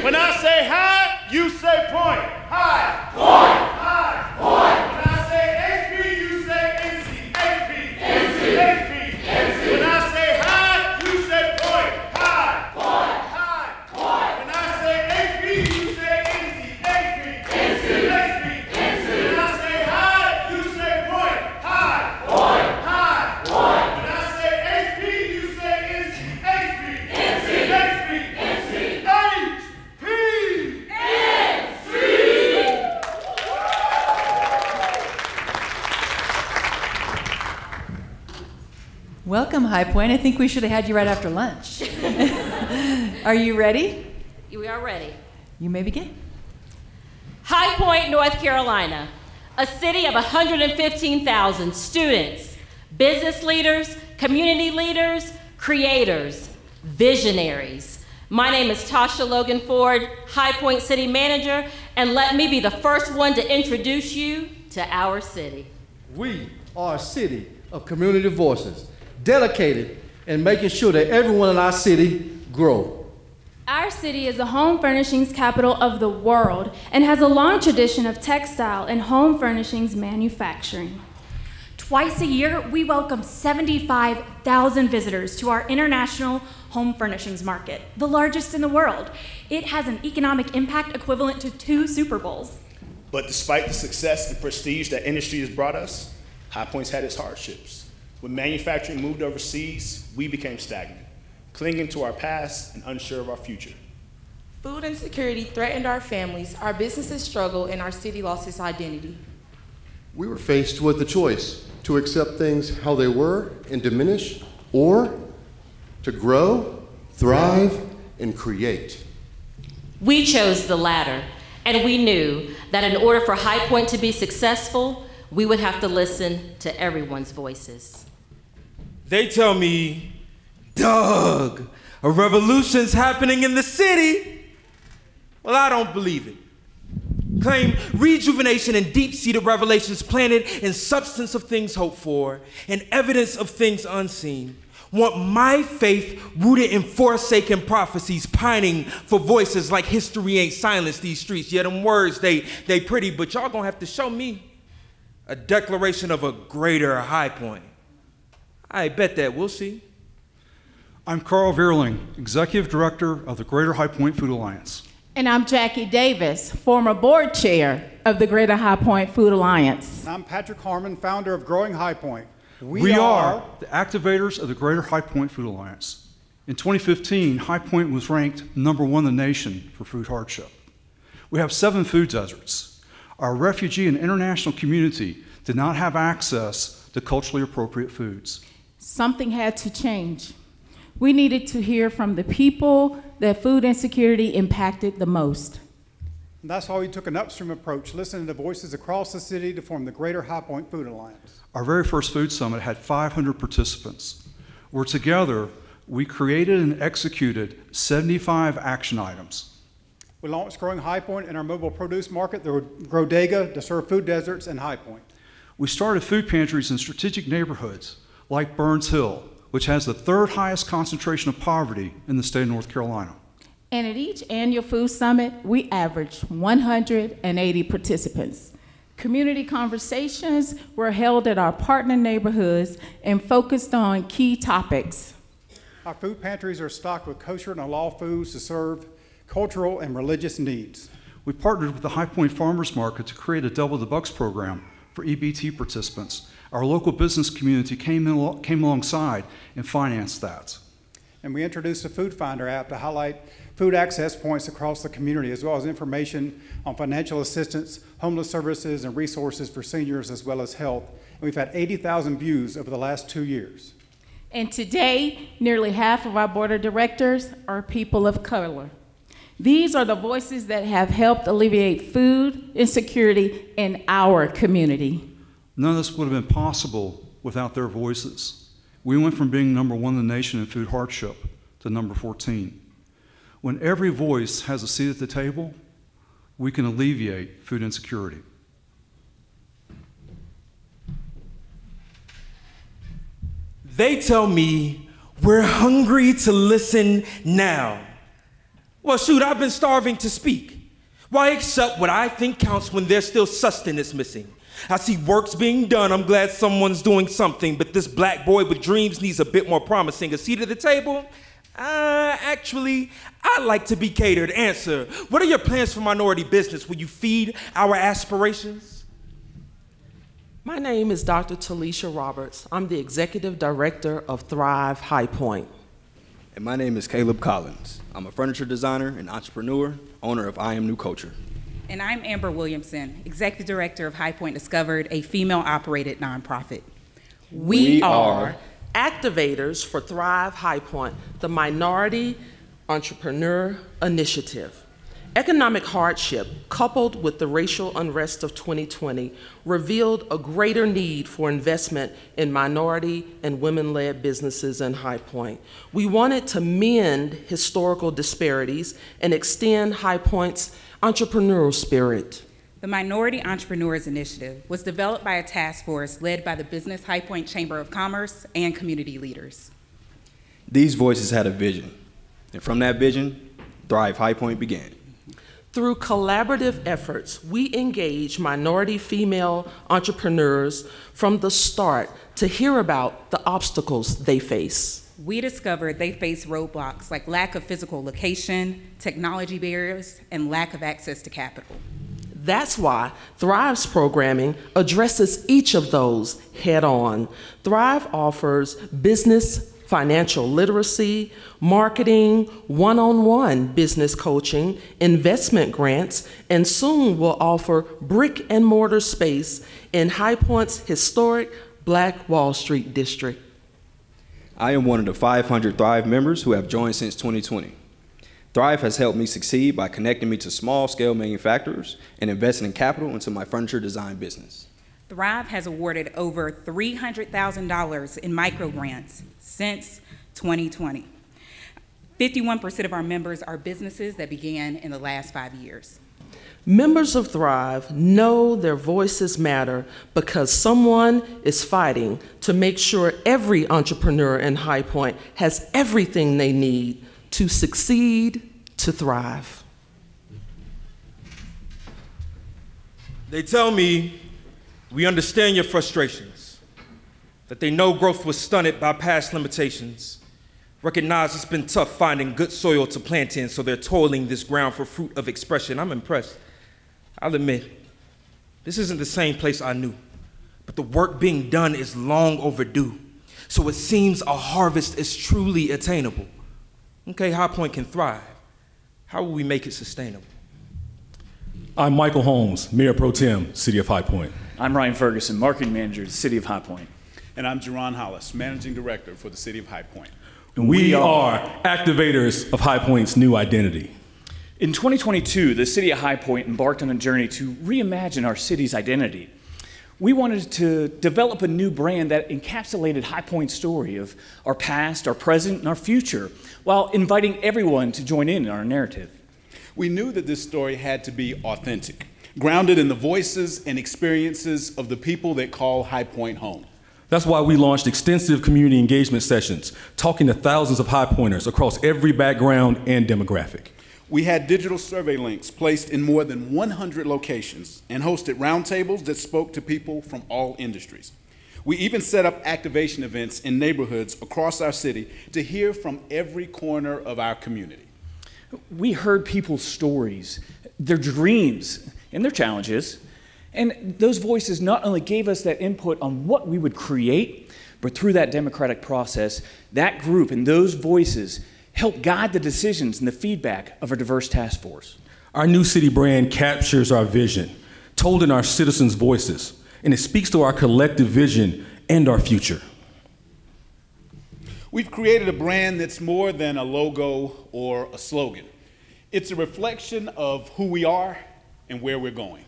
When I say high, you say point. High. Point. High. Point. When I say HP, you say NC. HP. NC. HP. NC. When I say high, you say point. High. Point. High. Point. When I say HP, you say NC. HP. NC. HP. NC. When I say high, you say point. High. Point. High. Point. When I say HP, you say NC. HP. NC. HP. NC. HP. Welcome, High Point. I think we should have had you right after lunch. Are you ready? We are ready. You may begin. High Point, North Carolina, a city of 115,000 students, business leaders, community leaders, creators, visionaries. My name is Tasha Logan Ford, High Point City Manager, and let me be the first one to introduce you to our city. We are a city of community voices, dedicated in making sure that everyone in our city grow. Our city is the home furnishings capital of the world and has a long tradition of textile and home furnishings manufacturing. Twice a year, we welcome 75,000 visitors to our international home furnishings market, the largest in the world. It has an economic impact equivalent to 2 Super Bowls. But despite the success and prestige that industry has brought us, High Point's had its hardships. When manufacturing moved overseas, we became stagnant, clinging to our past and unsure of our future. Food insecurity threatened our families, our businesses struggled, and our city lost its identity. We were faced with the choice to accept things how they were and diminish, or to grow, thrive, and create. We chose the latter, and we knew that in order for High Point to be successful, we would have to listen to everyone's voices. They tell me, Doug, a revolution's happening in the city. Well, I don't believe it. Claim rejuvenation and deep-seated revelations planted in substance of things hoped for and evidence of things unseen. Want my faith rooted in forsaken prophecies, pining for voices like history ain't silenced these streets. Yeah, them words, they pretty, but y'all gonna have to show me a declaration of a greater High Point. I bet that, we'll see. I'm Carl Vierling, Executive Director of the Greater High Point Food Alliance. And I'm Jackie Davis, former board chair of the Greater High Point Food Alliance. And I'm Patrick Harmon, founder of Growing High Point. We are the activators of the Greater High Point Food Alliance. In 2015, High Point was ranked #1 in the nation for food hardship. We have 7 food deserts. Our refugee and international community did not have access to culturally appropriate foods. Something had to change. We needed to hear from the people that food insecurity impacted the most. And that's why we took an upstream approach, listening to voices across the city to form the Greater High Point Food Alliance. Our very first food summit had 500 participants, where together we created and executed 75 action items. We launched Growing High Point in our mobile produce market, the Grodega, to serve food deserts in High Point. We started food pantries in strategic neighborhoods like Burns Hill, which has the 3rd highest concentration of poverty in the state of North Carolina. And at each annual food summit, we averaged 180 participants. Community conversations were held at our partner neighborhoods and focused on key topics. Our food pantries are stocked with kosher and halal foods to serve cultural and religious needs. We partnered with the High Point Farmers Market to create a Double the Bucks program for EBT participants. Our local business community came alongside and financed that. And we introduced a Food Finder app to highlight food access points across the community, as well as information on financial assistance, homeless services, and resources for seniors, as well as health. And we've had 80,000 views over the last 2 years. And today, nearly half of our board of directors are people of color. These are the voices that have helped alleviate food insecurity in our community. None of this would have been possible without their voices. We went from being #1 in the nation in food hardship to #14. When every voice has a seat at the table, we can alleviate food insecurity. They tell me we're hungry to listen now. Well, shoot, I've been starving to speak. Why accept what I think counts when there's still sustenance missing? I see works being done, I'm glad someone's doing something, but this black boy with dreams needs a bit more promising. A seat at the table? Actually, I'd like to be catered. Answer, what are your plans for minority business? Will you feed our aspirations? My name is Dr. Talisha Roberts. I'm the Executive Director of Thrive High Point. And my name is Caleb Collins. I'm a furniture designer and entrepreneur, owner of I Am New Culture. And I'm Amber Williamson, Executive Director of High Point Discovered, a female-operated nonprofit. We are activators for Thrive High Point, the Minority Entrepreneur Initiative. Economic hardship, coupled with the racial unrest of 2020, revealed a greater need for investment in minority and women-led businesses in High Point. We wanted to mend historical disparities and extend High Point's entrepreneurial spirit. The Minority Entrepreneurs Initiative was developed by a task force led by the Business High Point Chamber of Commerce and community leaders. These voices had a vision, and from that vision, Thrive High Point began. Through collaborative efforts, we engage minority female entrepreneurs from the start to hear about the obstacles they face. We discovered they face roadblocks like lack of physical location, technology barriers, and lack of access to capital. That's why Thrive's programming addresses each of those head on. Thrive offers business, financial literacy, marketing, one-on-one business coaching, investment grants, and soon will offer brick and mortar space in High Point's historic Black Wall Street district. I am one of the 500 Thrive members who have joined since 2020. Thrive has helped me succeed by connecting me to small-scale manufacturers and investing in capital into my furniture design business. Thrive has awarded over $300,000 in micro grants since 2020. 51% of our members are businesses that began in the last 5 years. Members of Thrive know their voices matter because someone is fighting to make sure every entrepreneur in High Point has everything they need to succeed, to thrive. They tell me we understand your frustrations, that they know growth was stunted by past limitations, recognize it's been tough finding good soil to plant in, so they're toiling this ground for fruit of expression. I'm impressed. I'll admit, this isn't the same place I knew, but the work being done is long overdue, so it seems a harvest is truly attainable. Okay, High Point can thrive. How will we make it sustainable? I'm Michael Holmes, Mayor Pro Tem, City of High Point. I'm Ryan Ferguson, Marketing Manager, City of High Point. And I'm Jerron Hollis, Managing Director for the City of High Point. And we are activators of High Point's new identity. In 2022, the City of High Point embarked on a journey to reimagine our city's identity. We wanted to develop a new brand that encapsulated High Point's story of our past, our present, and our future, while inviting everyone to join in our narrative. We knew that this story had to be authentic, grounded in the voices and experiences of the people that call High Point home. That's why we launched extensive community engagement sessions, talking to thousands of High Pointers across every background and demographic. We had digital survey links placed in more than 100 locations and hosted roundtables that spoke to people from all industries. We even set up activation events in neighborhoods across our city to hear from every corner of our community. We heard people's stories, their dreams, and their challenges, and those voices not only gave us that input on what we would create, but through that democratic process, that group and those voices help guide the decisions and the feedback of our diverse task force. Our new city brand captures our vision, told in our citizens' voices, and it speaks to our collective vision and our future. We've created a brand that's more than a logo or a slogan. It's a reflection of who we are and where we're going.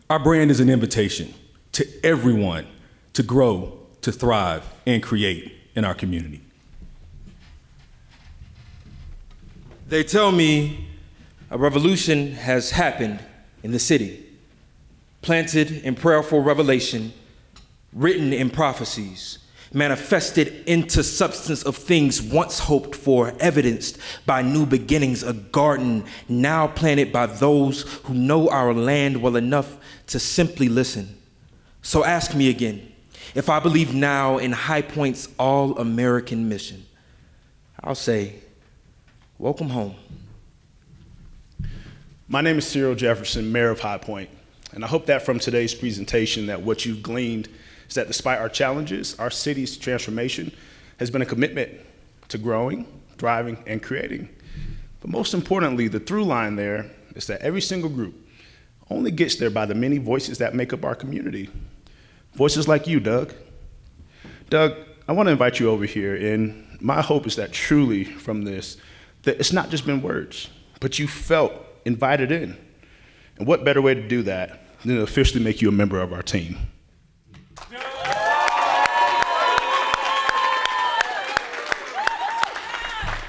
Our brand is an invitation to everyone to grow, to thrive, and create in our community. They tell me a revolution has happened in the city, planted in prayerful revelation, written in prophecies. manifested into substance of things once hoped for, evidenced by new beginnings, a garden now planted by those who know our land well enough to simply listen. So ask me again, if I believe now in High Point's all-American mission, I'll say, welcome home. My name is Cyril Jefferson, Mayor of High Point, and I hope that from today's presentation that what you've gleaned is that despite our challenges, our city's transformation has been a commitment to growing, thriving, and creating. But most importantly, the through line there is that every single group only gets there by the many voices that make up our community. Voices like you, Doug. Doug, I want to invite you over here, and my hope is that truly from this, that it's not just been words, but you felt invited in. And what better way to do that than to officially make you a member of our team?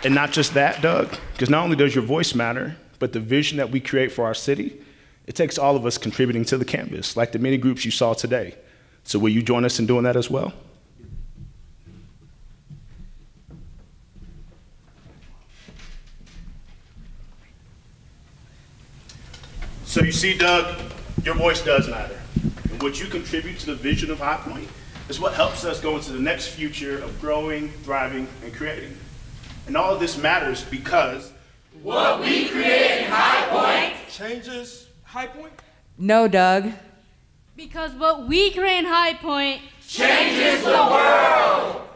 And not just that, Doug, because not only does your voice matter, but the vision that we create for our city, it takes all of us contributing to the canvas, like the many groups you saw today. So will you join us in doing that as well? So you see, Doug, your voice does matter. And what you contribute to the vision of High Point is what helps us go into the next future of growing, thriving, and creating. And all of this matters because what we create in High Point changes High Point? No, Doug. Because what we create in High Point changes the world.